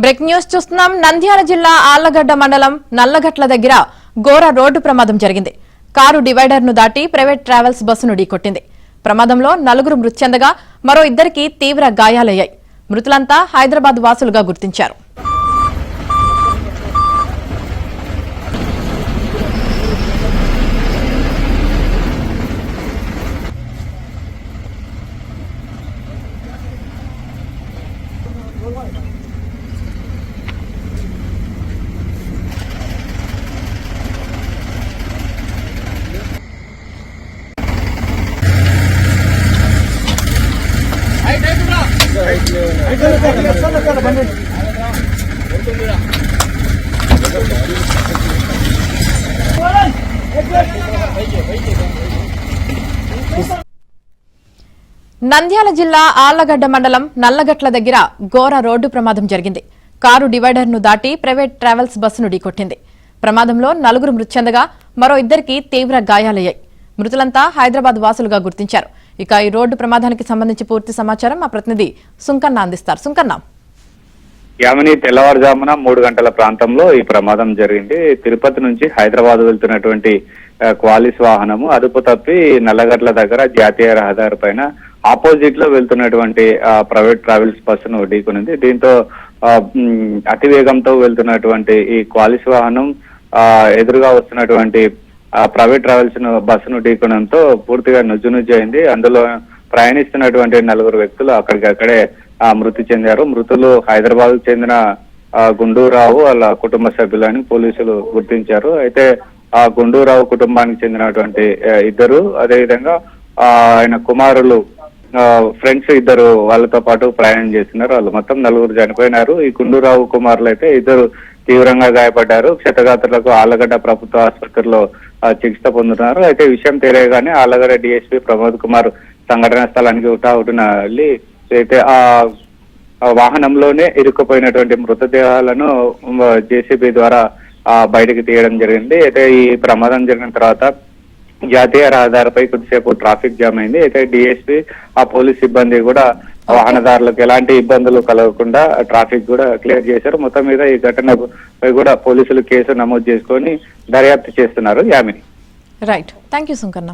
Break news చూస్తున్నాం. నంద్యాల జిల్లా ఆళ్లగడ్డ మండలం నల్లగట్ల దగ్గర ఘోర రోడ్డు ప్రమాదం జరిగింది. కారు డివైడర్ ను దాటి ప్రైవేట్ ట్రావెల్స్ బస్సును ఢీకొట్టింది. ప్రమాదంలో 4 మృతి చెందగా మరో 2కి తీవ్ర గాయాలయ్యాయి. మృతులంతా హైదరాబాద్ వాసులుగా గుర్తించారు. నంద్యాల జిల్లా ఆళ్లగడ్డ మండలం నల్లగట్ల దగ్గర ఘోర రోడ్డు ప్రమాదం జరిగింది. కారు డివైడర్ ను దాటి ప్రైవేట్ ట్రావెల్స్ బస్సును ఢీకొట్టింది. ప్రమాదంలో 4 మృతి చెందగా మరో 2కి తీవ్ర గాయాలయ్యాయి. మృతులంతా హైదరాబాద్ వాసులుగా గుర్తించారు. ఇక ఈ రోడ్డు ప్రమాదానికి సంబంధించి పూర్తి సమాచారం మా ప్రతినిధి సుంకన్న అందిస్తారు. సుంకన్న, యామిని తెల్లవారుజామున 3 గంటల ప్రాంతంలో ఈ ప్రమాదం జరిగింది. తిరుపతి నుంచి హైదరాబాద్ వెళ్తున్నటువంటి క్వాలిస్ వాహనము అదుపు తప్పి నల్లగట్ల దగ్గర జాతీయ రహదారి పైన ఆపోజిట్ లో వెళ్తున్నటువంటి ప్రైవేట్ ట్రావెల్స్ బస్సును ఢీకొనింది. దీంతో అతివేగంతో వెళ్తున్నటువంటి ఈ క్వాలిస్ వాహనం ఎదురుగా వస్తున్నటువంటి ప్రైవేట్ ట్రావెల్స్ బస్సును ఢీకొనడంతో పూర్తిగా నుజ్జు అయింది. అందులో ప్రయాణిస్తున్నటువంటి 4 వ్యక్తులు అక్కడికక్కడే మృతి చెందారు. మృతులు హైదరాబాద్ కు చెందిన గుండూరావు వాళ్ళ కుటుంబ సభ్యులని పోలీసులు గుర్తించారు. అయితే ఆ గుండూరావు కుటుంబానికి చెందినటువంటి 2, అదేవిధంగా ఆయన కుమారులు ఫ్రెండ్స్ 2 వాళ్ళతో పాటు ప్రయాణం చేస్తున్నారు. వాళ్ళు మొత్తం 4 చనిపోయినారు. ఈ గుండూరావు కుమారులు అయితే 2 తీవ్రంగా గాయపడ్డారు. క్షతగాత్రులకు ఆళ్లగడ్డ ప్రభుత్వ ఆసుపత్రిలో చికిత్స పొందుతున్నారు. అయితే విషయం తెలియగానే ఆళ్లగడ్డ డిఎస్పీ ప్రమోద్ కుమార్ సంఘటనా స్థలానికి హుటాహుటిన వెళ్ళి అయితే ఆ వాహనంలోనే ఇరుక్కుపోయినటువంటి మృతదేహాలను జేసీబీ ద్వారా బయటకు తీయడం జరిగింది. అయితే ఈ ప్రమాదం జరిగిన తర్వాత జాతీయ రహదారిపై కొద్దిసేపు ట్రాఫిక్ జామ్ అయింది. అయితే డిఎస్పీ ఆ పోలీస్ సిబ్బంది కూడా వాహనదారులకు ఎలాంటి ఇబ్బందులు కలగకుండా ట్రాఫిక్ కూడా క్లియర్ చేశారు. మొత్తం మీద ఈ ఘటనపై కూడా పోలీసులు కేసు నమోదు చేసుకొని దర్యాప్తు చేస్తున్నారు. Yamini, right, thank you Sunkanna.